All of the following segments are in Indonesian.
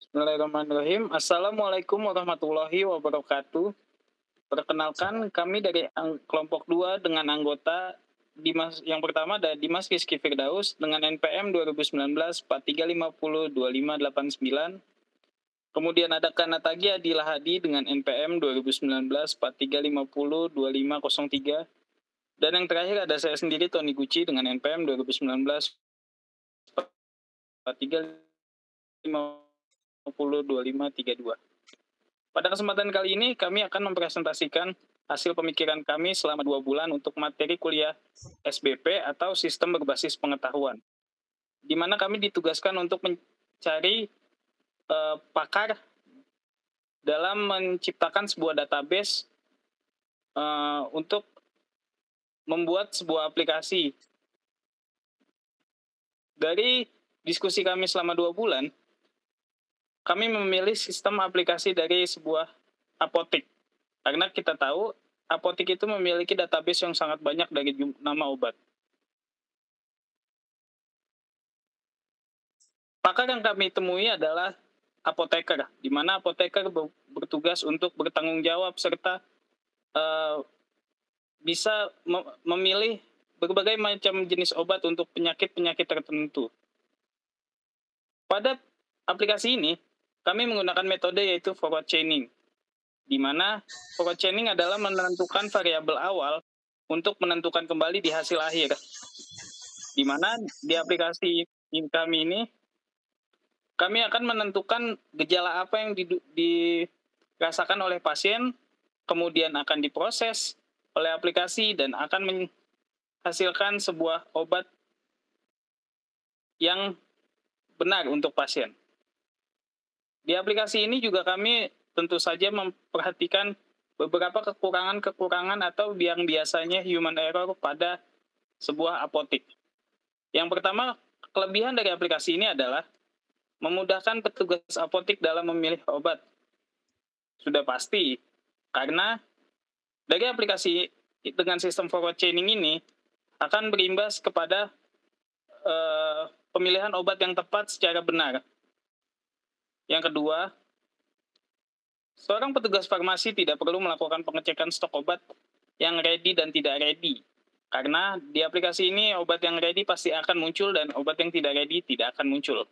Bismillahirrahmanirrahim. Assalamualaikum warahmatullahi wabarakatuh. Perkenalkan, kami dari kelompok 2 dengan anggota Dimas yang pertama ada Dimas Rizky Firdaus dengan NPM 2019 4350 2589. Kemudian ada Kanatagi Adila Hadi dengan NPM 2019 4350 2503. Dan yang terakhir ada saya sendiri Tony Gucci dengan NPM 2019 4350 2532. Pada kesempatan kali ini, kami akan mempresentasikan hasil pemikiran kami selama 2 bulan untuk materi kuliah SBP atau Sistem Berbasis Pengetahuan, di mana kami ditugaskan untuk mencari pakar dalam menciptakan sebuah database untuk membuat sebuah aplikasi. Dari diskusi kami selama 2 bulan, kami memilih sistem aplikasi dari sebuah apotek. Karena kita tahu apotek itu memiliki database yang sangat banyak dari nama obat. Pakar yang kami temui adalah apoteker, di mana apoteker bertugas untuk bertanggung jawab serta bisa memilih berbagai macam jenis obat untuk penyakit-penyakit tertentu. Pada aplikasi ini, kami menggunakan metode yaitu forward chaining, di mana forward chaining adalah menentukan variabel awal untuk menentukan kembali di hasil akhir. Di mana di aplikasi kami ini, kami akan menentukan gejala apa yang dirasakan oleh pasien, kemudian akan diproses oleh aplikasi dan akan menghasilkan sebuah obat yang benar untuk pasien. Di aplikasi ini juga kami tentu saja memperhatikan beberapa kekurangan-kekurangan atau yang biasanya human error pada sebuah apotek. Yang pertama, kelebihan dari aplikasi ini adalah memudahkan petugas apotek dalam memilih obat. Sudah pasti, karena dari aplikasi dengan sistem forward chaining ini akan berimbas kepada pemilihan obat yang tepat secara benar. Yang kedua, seorang petugas farmasi tidak perlu melakukan pengecekan stok obat yang ready dan tidak ready. Karena di aplikasi ini obat yang ready pasti akan muncul dan obat yang tidak ready tidak akan muncul.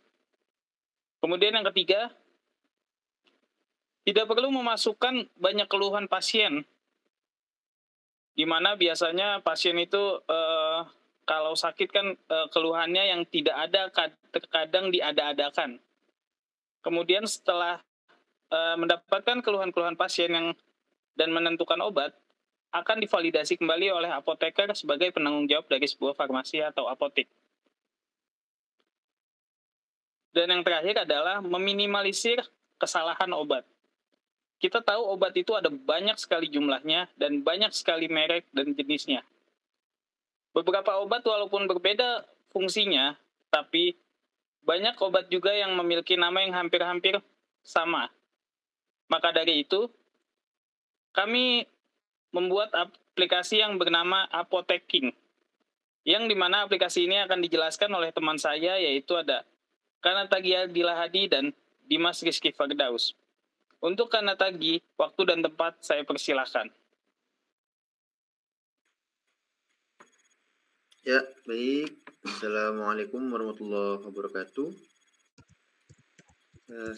Kemudian yang ketiga, tidak perlu memasukkan banyak keluhan pasien, di mana biasanya pasien itu kalau sakit kan keluhannya yang tidak ada terkadang diada-adakan. Kemudian setelah mendapatkan keluhan-keluhan pasien dan menentukan obat, akan divalidasi kembali oleh apoteker sebagai penanggung jawab dari sebuah farmasi atau apotek. Dan yang terakhir adalah meminimalisir kesalahan obat. Kita tahu obat itu ada banyak sekali jumlahnya dan banyak sekali merek dan jenisnya. Beberapa obat walaupun berbeda fungsinya, tapi banyak obat juga yang memiliki nama yang hampir-hampir sama. Maka dari itu, kami membuat aplikasi yang bernama Apoteking, yang dimana aplikasi ini akan dijelaskan oleh teman saya, yaitu ada Kanatagi Adila Hadi dan Dimas Rizky Firdaus. Untuk Kanatagi, waktu dan tempat saya persilahkan. Ya, baik. Assalamualaikum warahmatullahi wabarakatuh.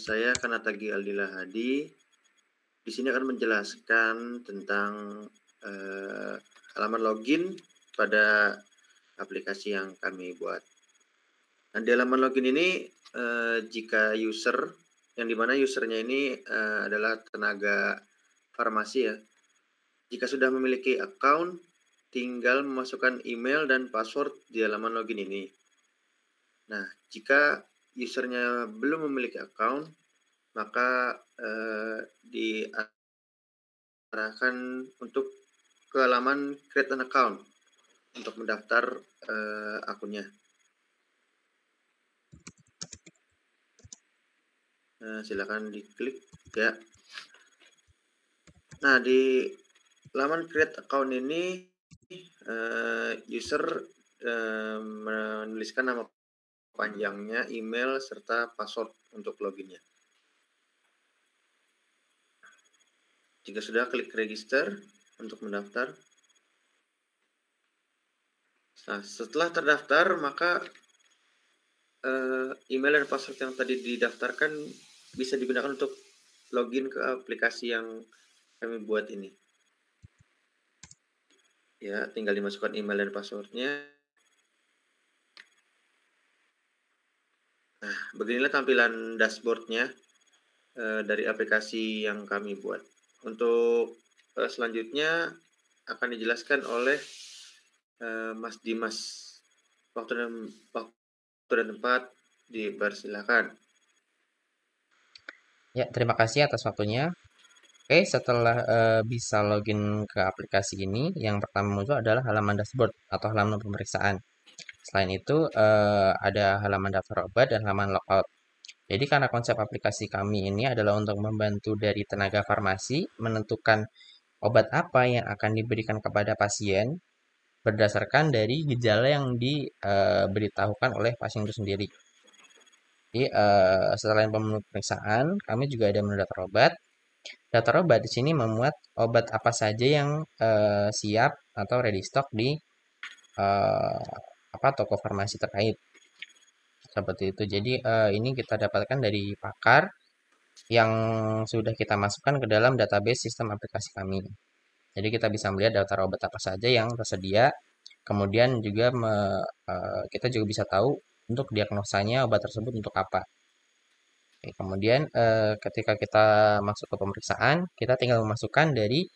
Saya Kanatagi Aldila Hadi. Di sini akan menjelaskan tentang halaman login pada aplikasi yang kami buat. Nah, di halaman login ini, jika user, yang dimana usernya ini adalah tenaga farmasi ya. Jika sudah memiliki account, tinggal memasukkan email dan password di halaman login ini. Nah, jika usernya belum memiliki account, maka diarahkan untuk ke halaman create an account untuk mendaftar akunnya. Silakan diklik ya. Nah, di halaman create account ini user menuliskan nama panjangnya, email, serta password untuk loginnya. Jika sudah, klik register untuk mendaftar. Nah, setelah terdaftar, maka email dan password yang tadi didaftarkan bisa digunakan untuk login ke aplikasi yang kami buat ini. Ya, tinggal dimasukkan email dan passwordnya. Nah, beginilah tampilan dashboardnya dari aplikasi yang kami buat. Untuk selanjutnya akan dijelaskan oleh Mas Dimas. Waktu dan tempat dipersilakan. Ya, terima kasih atas waktunya. Oke, setelah bisa login ke aplikasi ini, yang pertama muncul adalah halaman dashboard atau halaman pemeriksaan. Selain itu, ada halaman daftar obat dan halaman logout. Jadi karena konsep aplikasi kami ini adalah untuk membantu dari tenaga farmasi menentukan obat apa yang akan diberikan kepada pasien berdasarkan dari gejala yang diberitahukan oleh pasien itu sendiri. Jadi selain pemeriksaan, kami juga ada menu daftar obat. Daftar obat di sini memuat obat apa saja yang siap atau ready stock di toko farmasi terkait. Seperti itu. Jadi ini kita dapatkan dari pakar yang sudah kita masukkan ke dalam database sistem aplikasi kami. Jadi kita bisa melihat daftar obat apa saja yang tersedia. Kemudian juga kita juga bisa tahu untuk diagnosanya obat tersebut untuk apa. Oke, kemudian ketika kita masuk ke pemeriksaan, kita tinggal memasukkan dari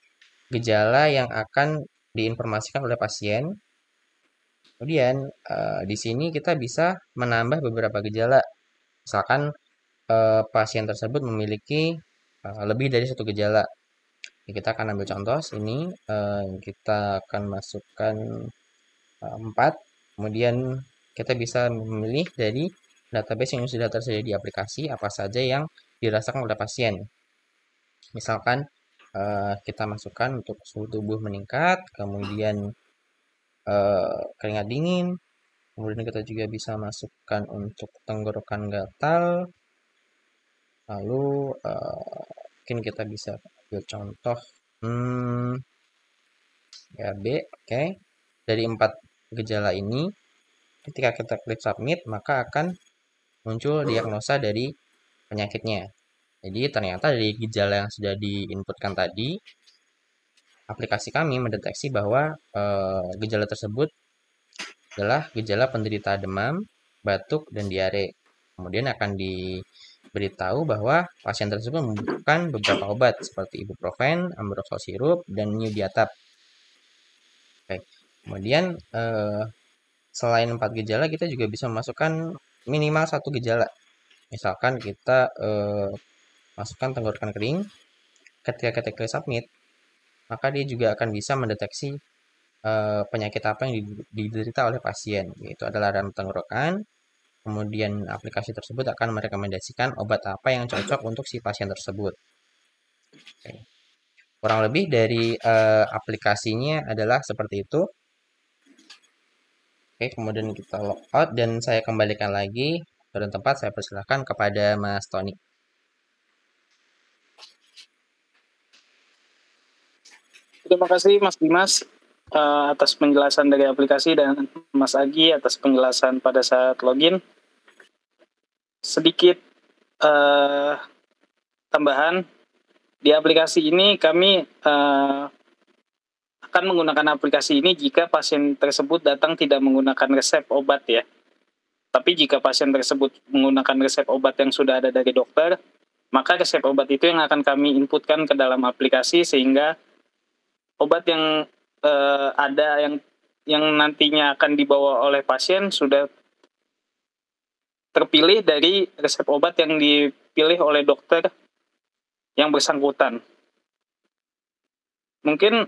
gejala yang akan diinformasikan oleh pasien. Kemudian di sini kita bisa menambah beberapa gejala. Misalkan pasien tersebut memiliki lebih dari satu gejala. Kita akan ambil contoh sini, kita akan masukkan 4. Kemudian kita bisa memilih dari database yang sudah tersedia di aplikasi apa saja yang dirasakan oleh pasien. Misalkan kita masukkan untuk suhu tubuh meningkat, kemudian keringat dingin, kemudian kita juga bisa masukkan untuk tenggorokan gatal, lalu mungkin kita bisa ambil contoh ya B. Oke. Dari 4 gejala ini, ketika kita klik submit, maka akan muncul diagnosa dari penyakitnya. Jadi ternyata dari gejala yang sudah diinputkan tadi, aplikasi kami mendeteksi bahwa gejala tersebut adalah gejala penderita demam, batuk, dan diare. Kemudian akan diberitahu bahwa pasien tersebut membutuhkan beberapa obat seperti ibuprofen, ambroxol sirup, dan Nyudiatab. Oke. Kemudian selain 4 gejala, kita juga bisa memasukkan minimal 1 gejala. Misalkan kita masukkan tenggorokan kering, ketika kita klik submit, maka dia juga akan bisa mendeteksi penyakit apa yang diderita oleh pasien, yaitu adalah radang tenggorokan. Kemudian aplikasi tersebut akan merekomendasikan obat apa yang cocok untuk si pasien tersebut. Oke. Kurang lebih dari aplikasinya adalah seperti itu. Oke, kemudian kita logout dan saya kembalikan lagi ke tempat. Saya persilahkan kepada Mas Tony. Terima kasih Mas Dimas atas penjelasan dari aplikasi dan Mas Agi atas penjelasan pada saat login. Sedikit tambahan, di aplikasi ini kami akan menggunakan aplikasi ini jika pasien tersebut datang tidak menggunakan resep obat ya. Tapi jika pasien tersebut menggunakan resep obat yang sudah ada dari dokter, maka resep obat itu yang akan kami inputkan ke dalam aplikasi sehingga obat yang ada yang nantinya akan dibawa oleh pasien sudah terpilih dari resep obat yang dipilih oleh dokter yang bersangkutan. Mungkin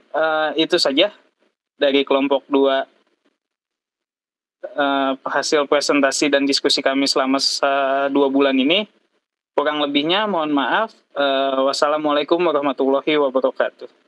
itu saja dari kelompok 2 hasil presentasi dan diskusi kami selama 2 bulan ini. Kurang lebihnya mohon maaf. Wassalamualaikum warahmatullahi wabarakatuh.